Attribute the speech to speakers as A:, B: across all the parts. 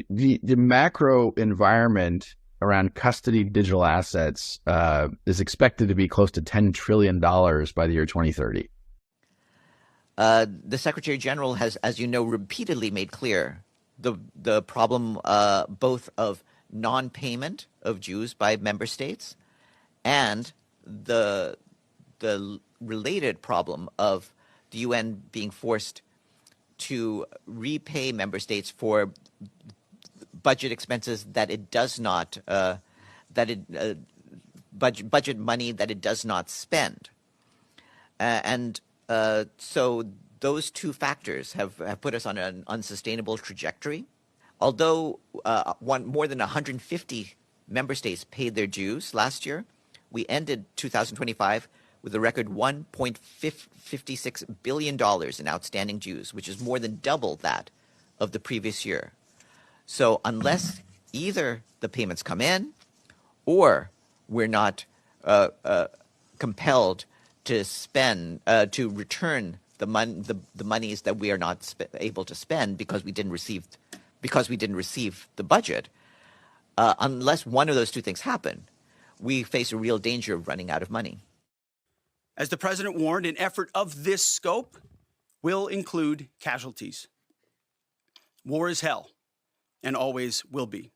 A: the macro environment around custody digital assets is expected to be close to $10 trillion by the year 2030.
B: The Secretary General has, as you know, repeatedly made clear the problem both of non-payment of dues by member states and the related problem of the UN being forced to repay member states for budget expenses that it does not budget money that it does not spend, so those two factors have put us on an unsustainable trajectory. Although more than 150 member states paid their dues last year, we ended 2025 with a record $1.56 billion in outstanding dues, which is more than double that of the previous year. So unless either the payments come in or we're not compelled to spend, to return the monies that we are not able to spend because we didn't receive the budget, unless one of those two things happen, we face a real danger of running out of money.
C: As the president warned, an effort of this scope will include casualties. War is hell, and always will be.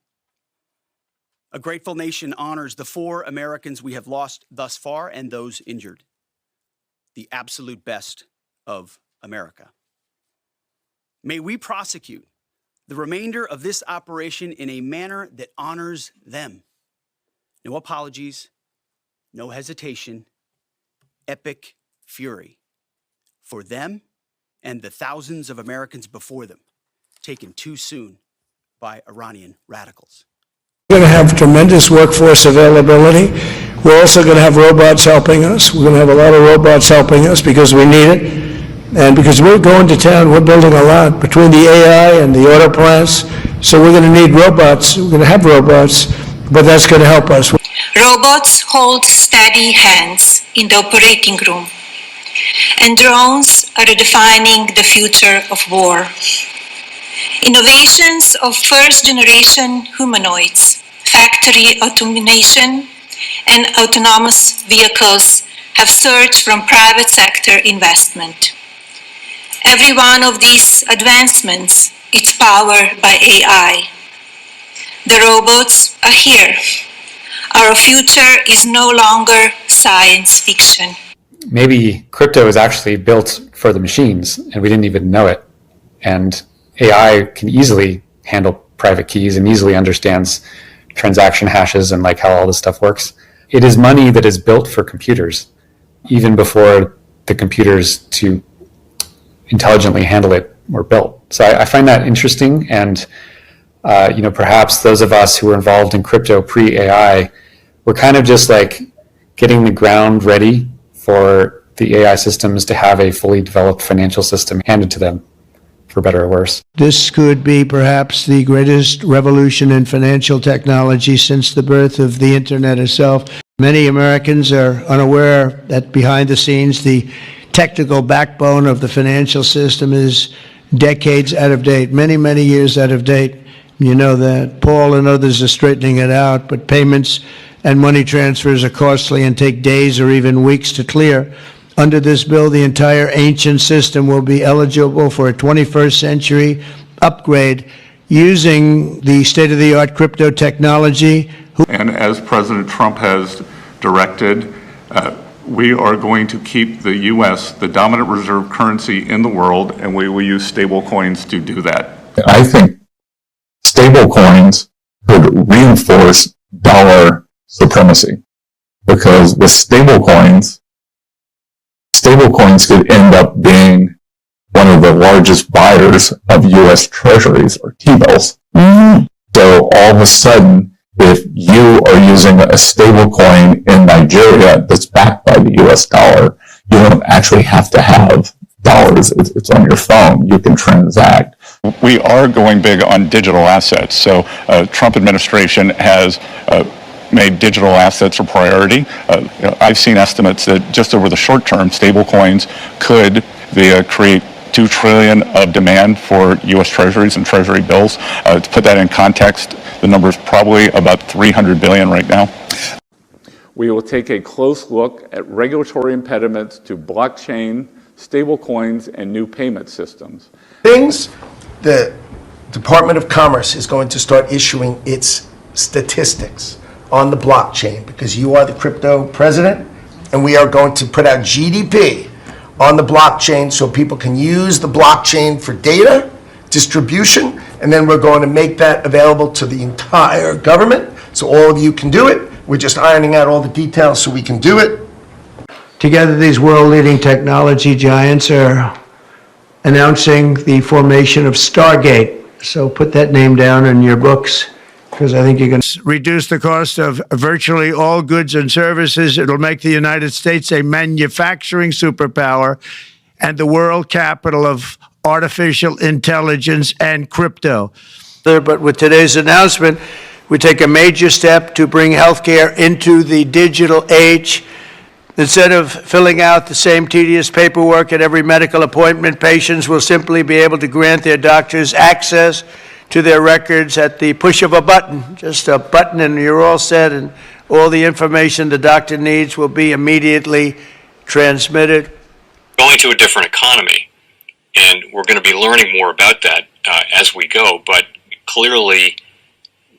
C: A grateful nation honors the 4 Americans we have lost thus far and those injured. The absolute best of America. May we prosecute the remainder of this operation in a manner that honors them. No apologies, no hesitation, epic fury for them and the thousands of Americans before them, taken too soon by Iranian radicals.
D: We're going to have tremendous workforce availability. We're also going to have robots helping us. We're going to have a lot of robots helping us because we need it. And because we're going to town, we're building a lot between the AI and the auto plants. So we're going to need robots. We're going to have robots, but that's going to help us.
E: Robots hold steady hands in the operating room, and drones are redefining the future of war. Innovations of first-generation humanoids, factory automation, and autonomous vehicles have surged from private sector investment. Every one of these advancements is powered by AI. The robots are here. Our future is no longer science fiction.
F: Maybe crypto is actually built for the machines and we didn't even know it. And AI can easily handle private keys and easily understands transaction hashes and like how all this stuff works. It is money that is built for computers, even before the computers to intelligently handle it were built. So I find that interesting. And perhaps those of us who were involved in crypto pre-AI were kind of just like getting the ground ready for the AI systems to have a fully developed financial system handed to them, for better or worse.
D: This could be perhaps the greatest revolution in financial technology since the birth of the internet itself. Many Americans are unaware that behind the scenes, the technical backbone of the financial system is decades out of date, many, many years out of date. You know that. Paul and others are straightening it out, but payments and money transfers are costly and take days or even weeks to clear. Under this bill, the entire ancient system will be eligible for a 21st century upgrade using the state-of-the-art crypto technology.
G: And as President Trump has directed, we are going to keep the U.S. the dominant reserve currency in the world, and we will use stable coins to do that.
H: I think stable coins could reinforce dollar supremacy, because with stable coins could end up being one of the largest buyers of U.S. treasuries or T-bills. So all of a sudden, if you are using a stable coin in Nigeria that's backed by the U.S. dollar, you don't actually have to have dollars. It's on your phone. You can transact.
G: We are going big on digital assets. So Trump administration has made digital assets a priority. I've seen estimates that just over the short term, stable coins could create $2 trillion of demand for U.S. Treasuries and Treasury bills. To put that in context, the number is probably about 300 billion right now.
I: We will take a close look at regulatory impediments to blockchain, stablecoins, and new payment systems.
J: The Department of Commerce is going to start issuing its statistics on the blockchain because you are the crypto president, and we are going to put out GDP on the blockchain so people can use the blockchain for data distribution, and then we're going to make that available to the entire government so all of you can do it. We're just ironing out all the details so we can do it.
D: Together, these world-leading technology giants are announcing the formation of Stargate. So put that name down in your books, because I think you're going to reduce the cost of virtually all goods and services. It'll make the United States a manufacturing superpower and the world capital of artificial intelligence and crypto. But with today's announcement, we take a major step to bring healthcare into the digital age. Instead of filling out the same tedious paperwork at every medical appointment, patients will simply be able to grant their doctors access to their records at the push of a button. Just a button and you're all set, and all the information the doctor needs will be immediately transmitted.
K: Going to a different economy, and we're going to be learning more about that as we go, but clearly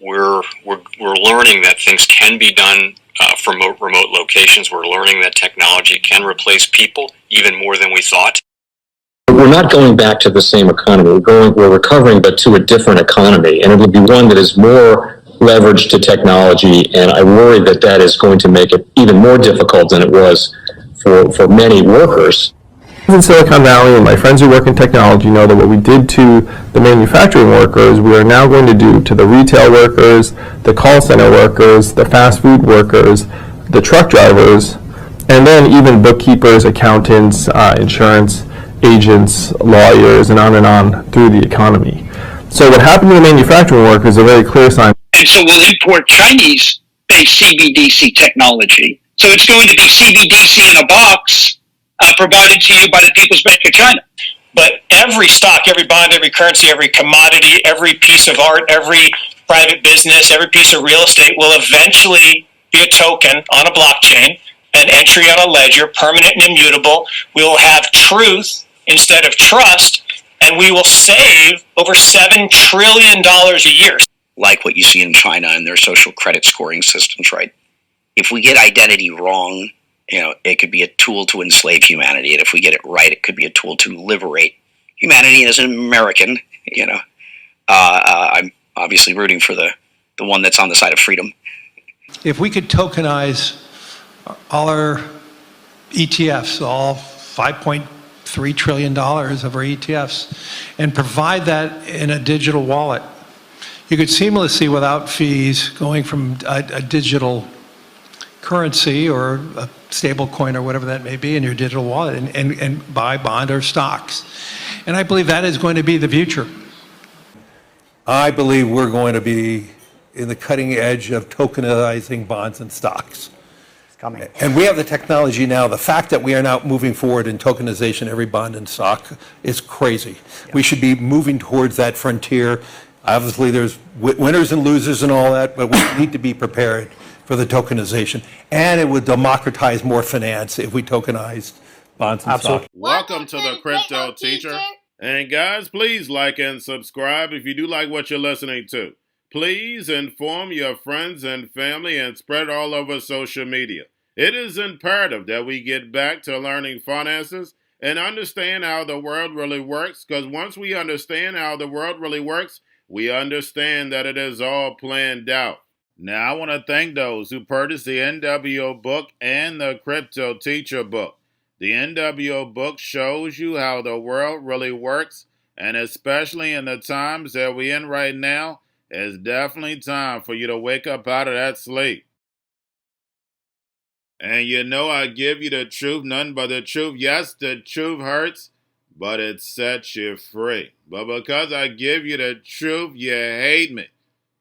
K: we're learning that things can be done from remote locations. We're learning that technology can replace people even more than we thought.
L: We're not going back to the same economy. We're recovering, but to a different economy, and it will be one that is more leveraged to technology. And I worry that that is going to make it even more difficult than it was for many workers.
M: In Silicon Valley, and my friends who work in technology know that what we did to the manufacturing workers, we are now going to do to the retail workers, the call center workers, the fast food workers, the truck drivers, and then even bookkeepers, accountants, insurance agents, lawyers, and on through the economy. So what happened to the manufacturing workers is a very clear sign.
N: And so we'll import Chinese-based CBDC technology. So it's going to be CBDC in a box provided to you by the People's Bank of China.
O: But every stock, every bond, every currency, every commodity, every piece of art, every private business, every piece of real estate will eventually be a token on a blockchain, an entry on a ledger, permanent and immutable. We will have truth instead of trust, and we will save over $7 trillion a year.
N: Like what you see in China and their social credit scoring systems, right? If we get identity wrong, it could be a tool to enslave humanity. And if we get it right, it could be a tool to liberate humanity. As an American, I'm obviously rooting for the one that's on the side of freedom.
P: If we could tokenize all our ETFs, all $5.3 trillion of our ETFs, and provide that in a digital wallet, you could seamlessly, without fees, going from a digital currency or a stable coin or whatever that may be in your digital wallet and buy bond or stocks. And I believe that is going to be the future.
Q: I believe we're going to be in the cutting edge of tokenizing bonds and stocks. It's coming. And we have the technology now. The fact that we are now moving forward in tokenization, every bond and stock, is crazy. Yeah. We should be moving towards that frontier. Obviously, there's winners and losers and all that, but we need to be prepared for the tokenization. And it would democratize more finance if we tokenized bonds and stocks.
R: Welcome to the Crypto Teacher. And guys, please like and subscribe if you do like what you're listening to. Please inform your friends and family and spread it all over social media. It is imperative that we get back to learning finances and understand how the world really works, because once we understand how the world really works, we understand that it is all planned out. Now, I want to thank those who purchased the NWO book and the Crypto Teacher book. The NWO book shows you how the world really works, and especially in the times that we're in right now, it's definitely time for you to wake up out of that sleep. And I give you the truth, none but the truth. Yes, the truth hurts, but it sets you free. But because I give you the truth, you hate me.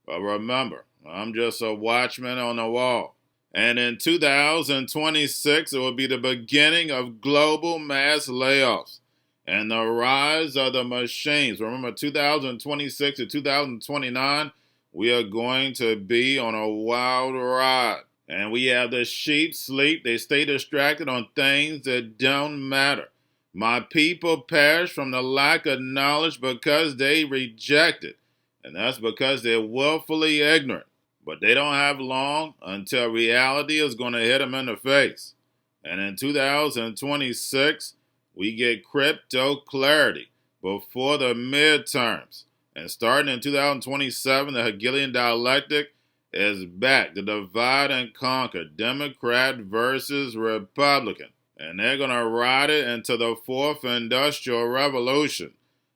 R: But remember, I'm just a watchman on the wall. And in 2026, it will be the beginning of global mass layoffs. and the rise of the machines. Remember, 2026 to 2029, we are going to be on a wild ride. And we have the sheep sleep. They stay distracted on things that don't matter. My people perish from the lack of knowledge because they reject it. And that's because they're willfully ignorant. But they don't have long until reality is going to hit them in the face. And in 2026, we get crypto clarity before the midterms. And starting in 2027, the Hegelian dialectic is back. The divide and conquer, Democrat versus Republican. And they're going to ride it into the fourth industrial revolution.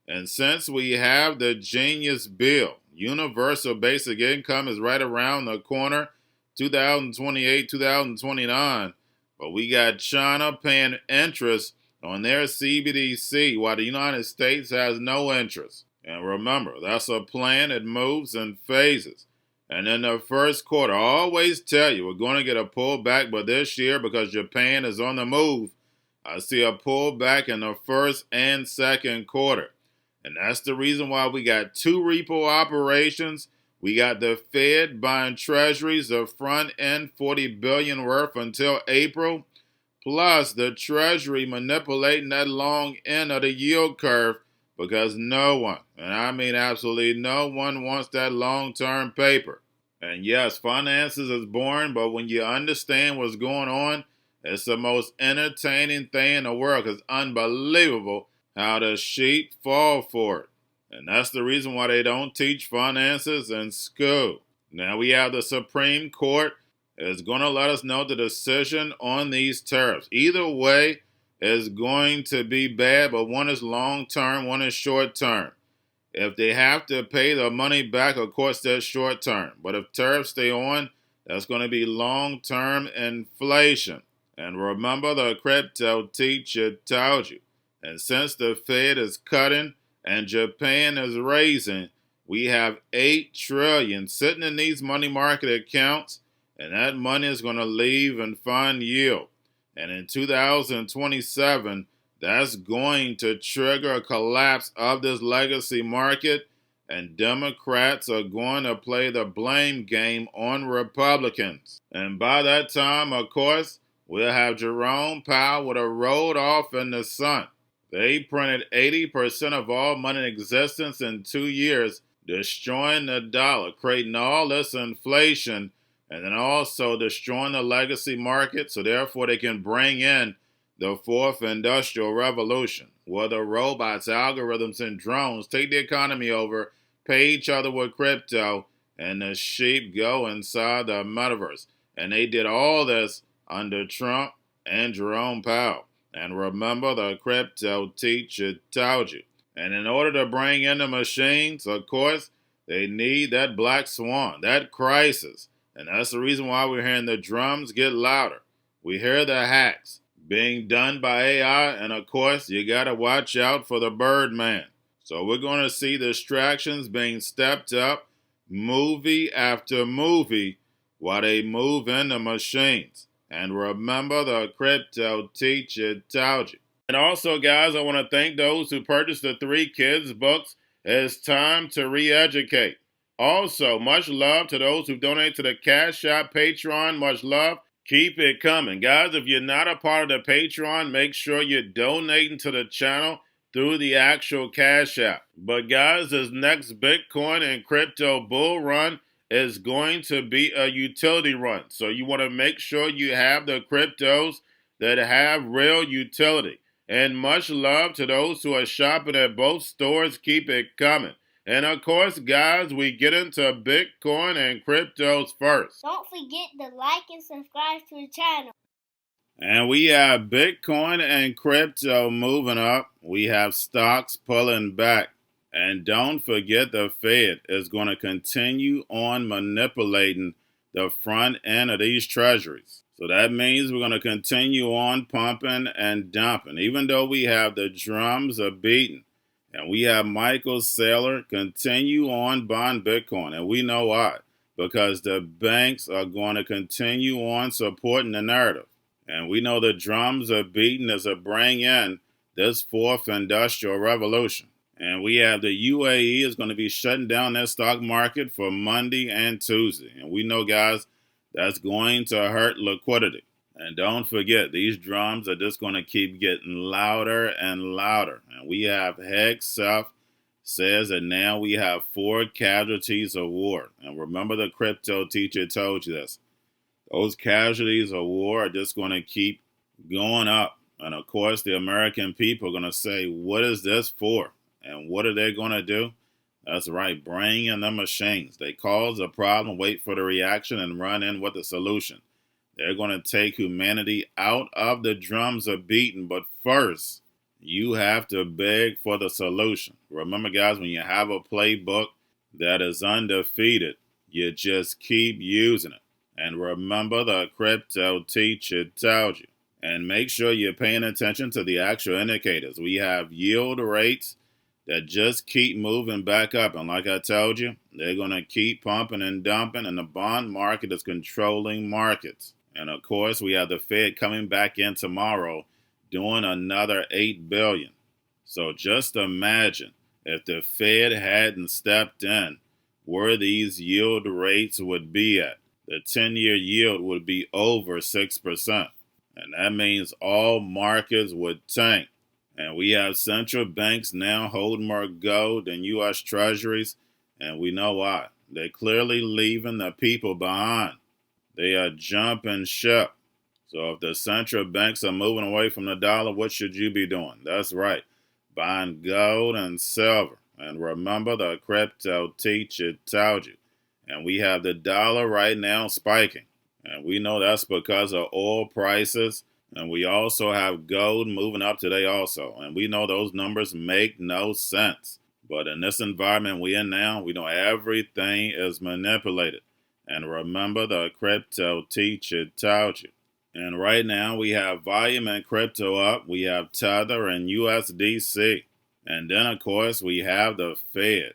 R: And since we have the genius bill, universal basic income is right around the corner, 2028, 2029. But we got China paying interest on their CBDC while the United States has no interest. And remember, that's a plan that moves in phases. And in the first quarter, I always tell you, we're going to get a pullback, but this year, because Japan is on the move, I see a pullback in the first and second quarter. And that's the reason why we got two repo operations. We got the Fed buying treasuries of front end $40 billion worth until April, plus the Treasury manipulating that long end of the yield curve because no one, and I mean absolutely no one, wants that long-term paper. And yes, finances is boring, but when you understand what's going on, it's the most entertaining thing in the world. It's unbelievable how the sheep fall for it. And that's the reason why they don't teach finances in school. Now we have the Supreme Court is going to let us know the decision on these tariffs. Either way is going to be bad, but one is long-term, one is short-term. If they have to pay the money back, of course, that's short-term. But if tariffs stay on, that's going to be long-term inflation. And remember, the crypto teacher told you. And since the Fed is cutting and Japan is raising, we have $8 trillion sitting in these money market accounts, and that money is going to leave and find yield. And in 2027, that's going to trigger a collapse of this legacy market, and Democrats are going to play the blame game on Republicans. And by that time, of course, we'll have Jerome Powell with a rolled off in the sun. They printed 80% of all money in existence in 2 years, destroying the dollar, creating all this inflation, and then also destroying the legacy market, so therefore they can bring in the fourth industrial revolution, where the robots, algorithms, and drones take the economy over, pay each other with crypto, and the sheep go inside the metaverse. And they did all this under Trump and Jerome Powell. And remember, the crypto teacher told you. And in order to bring in the machines, of course, they need that black swan, that crisis. And that's the reason why we're hearing the drums get louder. We hear the hacks being done by AI, and of course, you got to watch out for the Birdman. So we're going to see distractions being stepped up, movie after movie, while they move in the machines. And remember, the crypto teacher told you. And also, guys, I want to thank those who purchased the 3 kids books. It's time to re-educate. Also, much love to those who donate to the Cash App, Patreon. Much love. Keep it coming. Guys, if you're not a part of the Patreon, make sure you're donating to the channel through the actual Cash App. But guys, this next Bitcoin and crypto bull run is going to be a utility run. So you want to make sure you have the cryptos that have real utility. And much love to those who are shopping at both stores. Keep it coming. And of course, guys, we get into Bitcoin and cryptos first.
S: Don't forget to like and subscribe to the channel.
R: And we have Bitcoin and crypto moving up. We have stocks pulling back. And don't forget, the Fed is going to continue on manipulating the front end of these treasuries. So that means we're going to continue on pumping and dumping, even though we have the drums are beating. And we have Michael Saylor continue on buying Bitcoin. And we know why. Because the banks are going to continue on supporting the narrative. And we know the drums are beating as a bring in this fourth industrial revolution. And we have the UAE is going to be shutting down their stock market for Monday and Tuesday. And we know, guys, that's going to hurt liquidity. And don't forget, these drums are just going to keep getting louder and louder. And we have Hegseth says that now we have 4 casualties of war. And remember, the crypto teacher told you this. Those casualties of war are just going to keep going up. And of course, the American people are going to say, what is this for? And what are they going to do? That's right, bring in the machines. They cause a problem, wait for the reaction, and run in with the solution. They're going to take humanity out of the drums of beating. But first, you have to beg for the solution. Remember, guys, when you have a playbook that is undefeated, you just keep using it. And remember, the crypto teacher told you. And make sure you're paying attention to the actual indicators. We have yield rates that just keep moving back up. And like I told you, they're going to keep pumping and dumping, and the bond market is controlling markets. And of course, we have the Fed coming back in tomorrow doing another $8 billion. So just imagine if the Fed hadn't stepped in, where these yield rates would be at. The 10-year yield would be over 6%. And that means all markets would tank. And we have central banks now holding more gold than U.S. Treasuries. And we know why. They're clearly leaving the people behind. They are jumping ship. So if the central banks are moving away from the dollar, what should you be doing? That's right, buying gold and silver. And remember, the crypto teacher told you. And we have the dollar right now spiking. And we know that's because of oil prices. And we also have gold moving up today also. And we know those numbers make no sense. But in this environment we're in now, we know everything is manipulated. And remember, the crypto teacher told you. And right now we have volume and crypto up. We have Tether and USDC. And then, of course, we have the Fed.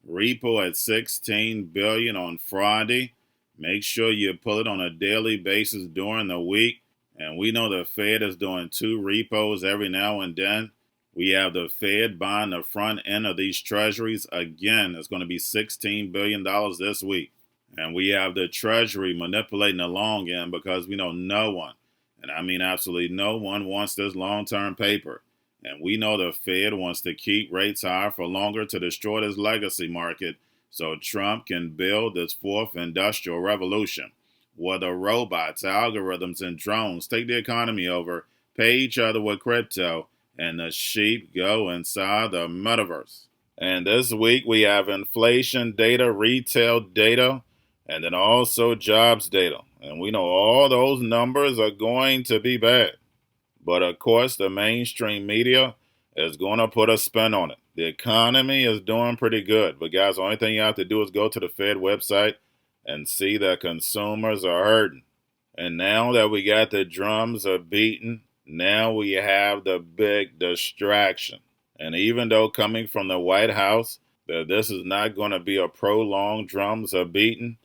R: Repo at 16 billion on Friday. Make sure you pull it on a daily basis during the week. And we know the Fed is doing 2 repos every now and then. We have the Fed buying the front end of these treasuries. Again, it's going to be $16 billion this week. And we have the Treasury manipulating the long end because we know no one, and I mean absolutely no one, wants this long-term paper. And we know the Fed wants to keep rates higher for longer to destroy this legacy market so Trump can build this fourth industrial revolution where the robots, algorithms, and drones take the economy over, pay each other with crypto, and the sheep go inside the metaverse. And this week we have inflation data, retail data, and then also jobs data. And we know all those numbers are going to be bad. But of course, the mainstream media is going to put a spin on it. The economy is doing pretty good. But guys, the only thing you have to do is go to the Fed website and see that consumers are hurting. And now that we got the drums are beaten, now we have the big distraction. And even though coming from the White House that this is not going to be a prolonged drums are beaten,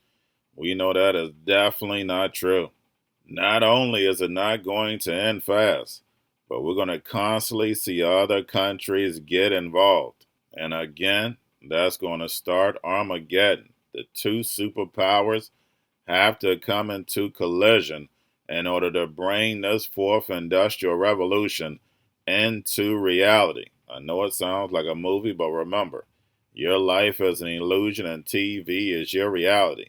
R: we know that is definitely not true. Not only is it not going to end fast, but we're going to constantly see other countries get involved. And again, that's going to start Armageddon. The 2 superpowers have to come into collision in order to bring this fourth industrial revolution into reality. I know it sounds like a movie, but remember, your life is an illusion and TV is your reality.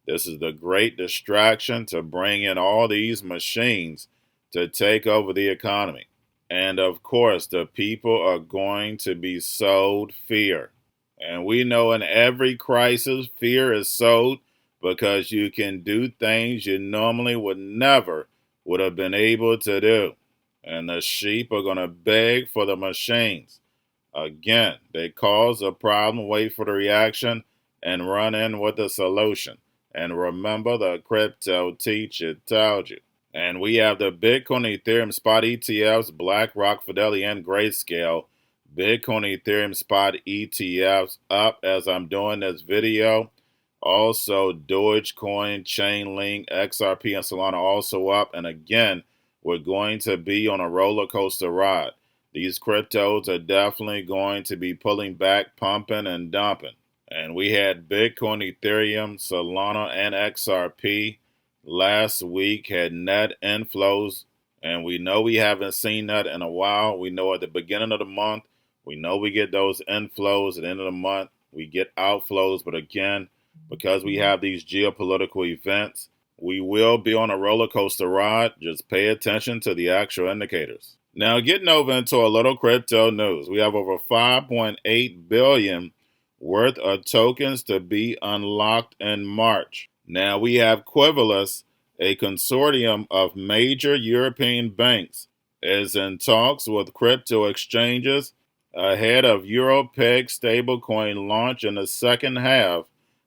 R: This is the great distraction to bring in all these machines to take over the economy. And of course, the people are going to be sold fear. And we know in every crisis, fear is sold because you can do things you normally would have been able to do. And the sheep are going to beg for the machines. Again, they cause a problem, wait for the reaction, and run in with the solution. And remember, the crypto teacher told you. And we have the Bitcoin, Ethereum spot ETFs, BlackRock, Fidelity, and Grayscale. Bitcoin, Ethereum spot ETFs up as I'm doing this video. Also, Dogecoin, Chainlink, XRP, and Solana also up. And again, we're going to be on a roller coaster ride. These cryptos are definitely going to be pulling back, pumping, and dumping. And we had Bitcoin, Ethereum, Solana, and XRP last week had net inflows. And we know we haven't seen that in a while. We know at the beginning of the month, we know we get those inflows. At the end of the month, we get outflows. But again, because we have these geopolitical events, we will be on a roller coaster ride. Just pay attention to the actual indicators. Now, getting over into a little crypto news, we have over 5.8 billion worth of tokens to be unlocked in March. Now, we have Quivalus, a consortium of major European banks, is in talks with crypto exchanges ahead of EuroPeg stablecoin launch in the second half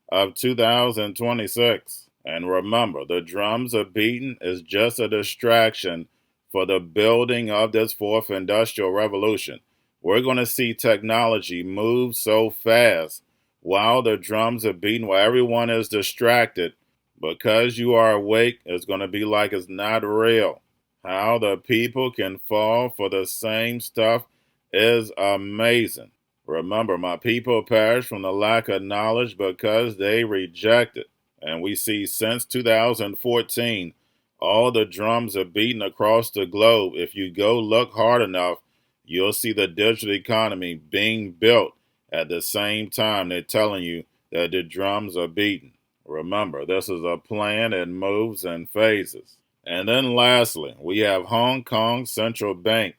R: of 2026. And remember, the drums are beaten is just a distraction for the building of this fourth industrial revolution. We're going to see technology move so fast while the drums are beaten, while everyone is distracted. Because you are awake, it's going to be like it's not real. How the people can fall for the same stuff is amazing. Remember, my people perish from the lack of knowledge because they reject it. And we see since 2014, all the drums are beaten across the globe. If you go look hard enough, you'll see the digital economy being built at the same time they're telling you that the drums are beaten. Remember, this is a plan. It moves in phases. And then lastly, we have Hong Kong Central Bank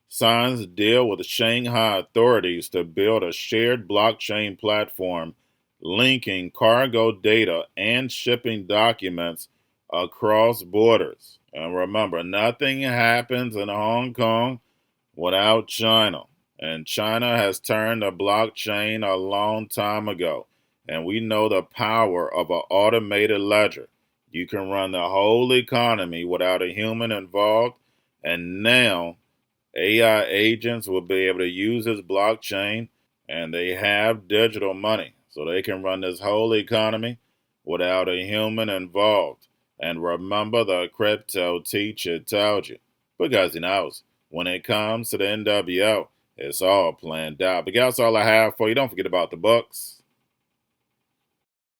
R: signs deal with Shanghai authorities to build a shared blockchain platform linking cargo data and shipping documents across borders. And remember, nothing happens in Hong Kong without China. And China has turned the blockchain a long time ago. And we know the power of an automated ledger. You can run the whole economy without a human involved. And now AI agents will be able to use this blockchain, and they have digital money. So they can run this whole economy without a human involved. And remember, the crypto teacher told you, because he knows when it comes to the NWO, it's all planned out. But that's all I have for you. Don't forget about the books.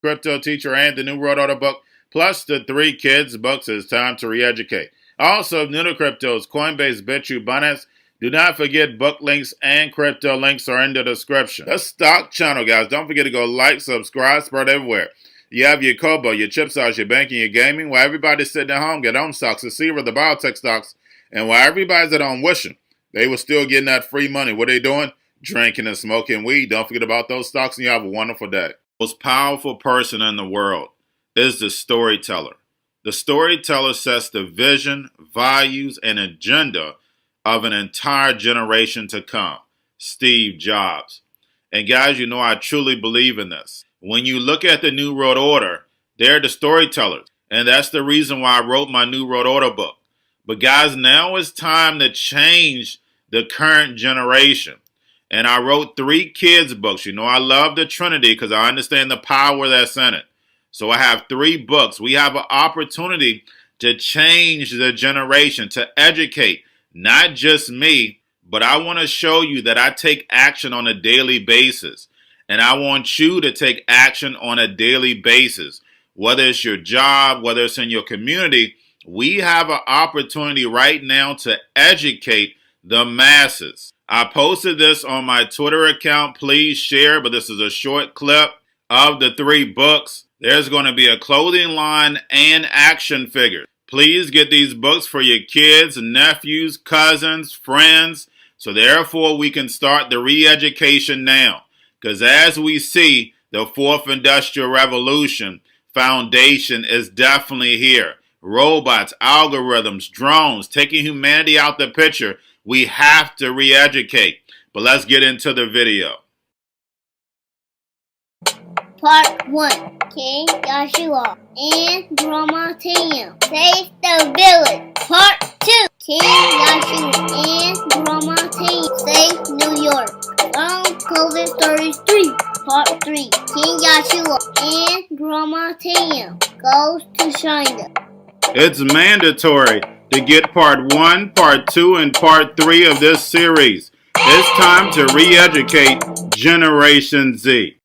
R: Crypto Teacher and the New World Order book, plus the 3 kids books. It's time to re-educate. Also, new to cryptos, Coinbase, Bitrue, Binance. Do not forget book links and crypto links are in the description. The stock channel, guys. Don't forget to go like, subscribe, spread everywhere. You have your Kobo, your chip stocks, your banking, your gaming. While everybody's sitting at home, get home stocks, the Seaver, the biotech stocks. And while everybody's at home wishing they were still getting that free money, what are they doing? Drinking and smoking weed. Don't forget about those stocks, and you have a wonderful day. The most powerful person in the world is the storyteller. The storyteller sets the vision, values, and agenda of an entire generation to come. Steve Jobs. And guys, you know I truly believe in this. When you look at the New World Order, they're the storytellers. And that's the reason why I wrote my New World Order book. But guys, now it's time to change the current generation. And I wrote 3 kids books. You know, I love the Trinity because I understand the power that's in it. So I have 3 books. We have an opportunity to change the generation, to educate, not just me, but I want to show you that I take action on a daily basis. And I want you to take action on a daily basis. Whether it's your job, whether it's in your community, we have an opportunity right now to educate the masses. I posted this on my Twitter account. Please share, but this is a short clip of the 3 books. There's going to be a clothing line and action figures. Please get these books for your kids, nephews, cousins, friends, so therefore we can start the re-education now. Because as we see, the 4th Industrial Revolution foundation is definitely here. Robots, algorithms, drones, taking humanity out the picture. We have to re-educate. But let's get into the video.
S: Part 1. King Joshua and Grandma Tam save the village. Part 2. King Joshua and Grandma Tam save New York from COVID Stories 3. Part 3. King Joshua and Grandma Tam goes to China.
R: It's mandatory to get part 1, part 2, and part 3 of this series. It's time to re-educate Generation Z.